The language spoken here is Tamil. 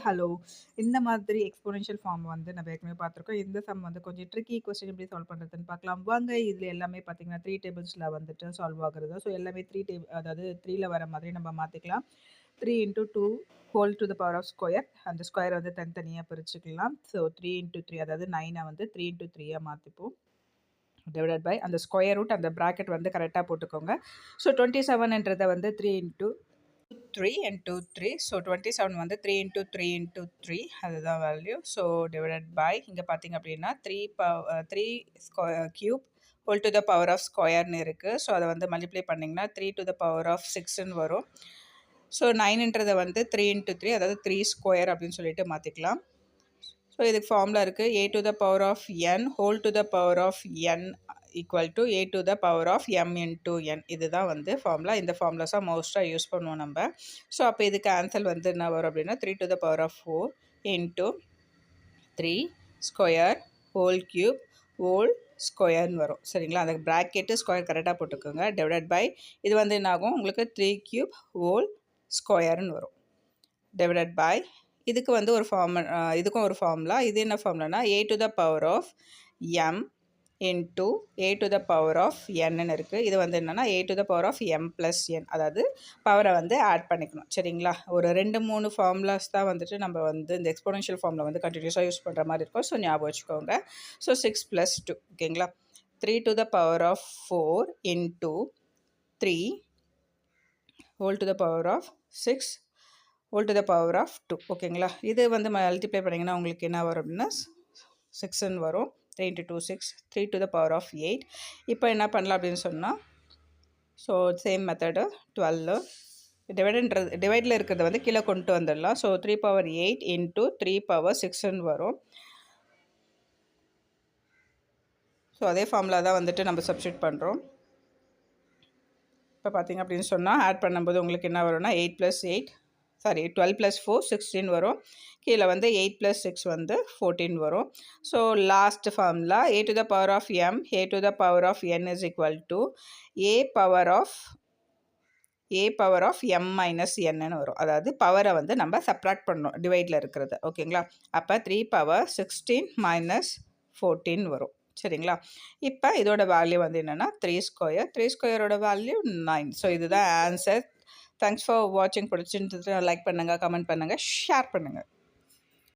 ஹலோ. இந்த மாதிரி எக்ஸ்போனென்ஷியல் ஃபார்ம் வந்து நம்ம ஏற்கனவே பார்த்துருக்கோம். இந்த சம் வந்து கொஞ்சம் ட்ரிக்கி கொஸ்டின் எப்படி சால்வ் பண்ணுறதுன்னு பார்க்கலாம். வாங்க இதில எல்லாமே பார்த்தீங்கன்னா 3 டேபிள்ஸில வந்துட்டு சால்வ் ஆகுறது. ஸோ எல்லாமே 3 அதாவது 3ல வர மாதிரி நம்ம மாற்றிக்கலாம். 3 into 2 whole to the power of square. அந்த ஸ்கொயரை வந்து தனித்தனியாக பிரிச்சுக்கலாம். ஸோ 3 இன்டூ 3 அதாவது 9 வந்து 3 இன்டூ 3யாக மாற்றிப்போம். டிவைடட் பை அந்த ஸ்கொயர் ரூட் அந்த ப்ராக்கெட் வந்து கரெக்டாக போட்டுக்கோங்க. ஸோ 27ன்றதை வந்து 3 இன்டூ 3 and 2 3. ஸோ 27 வந்து 3 இன்டூ 3 இன்டூ 3 அதுதான் வேல்யூ. ஸோ டிவைடட் பை இங்கே பார்த்தீங்க அப்படின்னா 3 cube whole to the power of ஸ்கொயர்னு இருக்குது. ஸோ அதை வந்து மல்டிப்ளை பண்ணிங்கன்னா 3 டு த பவர் ஆஃப் 6ன்னு வரும். ஸோ 9ன்றதை வந்து 3 இன்டூ 3 அதாவது 3 ஸ்கொயர் அப்படின்னு சொல்லிட்டு மாற்றிக்கலாம். ஸோ இதுக்கு ஃபார்முலா இருக்குது a to the power of n whole to the power of n equal to a to the power of m into n. இதுதான் வந்து ஃபார்முலா. இந்த ஃபார்முலாஸாக மோஸ்ட்டாக யூஸ் பண்ணுவோம் நம்ம. ஸோ அப்போ இதுக்கு ஆன்சர் வந்து என்ன வரும் அப்படின்னா 3 to the power of 4 into 3 square whole cube whole ஸ்கொயர்னு வரும். சரிங்களா? அந்த ப்ராக்கெட்டு ஸ்கொயர் கரெக்டாக போட்டுக்கோங்க. டிவைடட் பை இது வந்து என்ன ஆகும் உங்களுக்கு 3 கியூப் ஹோல் ஸ்கொயர்னு வரும். டிவைடட் பை இதுக்கு வந்து ஒரு இதுக்கும் ஒரு ஃபார்முலா. இது என்ன ஃபார்முலானா a to the power of m into a to the power of nன்னு இருக்குது. இது வந்து என்னென்னா a to the power of m plus n, அதாவது பவரை வந்து ஆட் பண்ணிக்கணும். சரிங்களா? ஒரு 2-3 ஃபார்முலாஸ் தான் வந்துட்டு நம்ம வந்து இந்த எக்ஸ்போனென்ஷியல் ஃபார்முலா வந்து கண்டினியூஸாக யூஸ் பண்ணுற மாதிரி இருக்கும். ஸோ ஞாபகம் வச்சுக்கோங்க. ஸோ 6 + 2 ஓகேங்களா? 3 to the power of 4 into 3 whole to the power of 6 whole to the power of 2 ஓகேங்களா? இது வந்து மல்டிப்ளை பண்ணிங்கன்னா உங்களுக்கு என்ன வரும் அப்படின்னா 6ன்னு வரும். 3 into 2 6 3 to the power of 8. இப்போ என்ன பண்ணலாம் அப்படின்னு சொன்னால் ஸோ சேம் மெத்தடு 12 டிவைடில் இருக்கிறத வந்து கீழே கொண்டு வந்துடலாம். ஸோ 3 power 8 into 3 power 6ன்னு வரும். ஸோ அதே ஃபார்முலா தான் வந்துட்டு நம்ம சப்ஸ்டியூட் பண்ணுறோம். இப்போ பார்த்தீங்க அப்படின்னு சொன்னால் ஆட் பண்ணும்போது உங்களுக்கு என்ன வரும்னா 8 + 8 12 + 4 16 வரும். கீழே வந்து 8 + 6 வந்து 14 வரும். So last formula a to the power of m a to the power of n is equal to a power of m minus nன்னு வரும். அதாவது பவரை வந்து நம்ம சப்ராக்ட் பண்ணணும் டிவைடில் இருக்கிறது. ஓகேங்களா? அப்போ 3 power 16 minus 14 வரும். சரிங்களா? இப்போ இதோட வேல்யூ வந்து என்னென்னா 3 ஸ்கொயர். 3 ஸ்கொயரோட வேல்யூ 9. ஸோ இதுதான் ஆன்சர். தேங்க்ஸ் ஃபார் வாட்சிங். பிடிச்சிருந்தது லைக் பண்ணுங்கள், கமெண்ட் பண்ணுங்கள், ஷேர் பண்ணுங்கள்.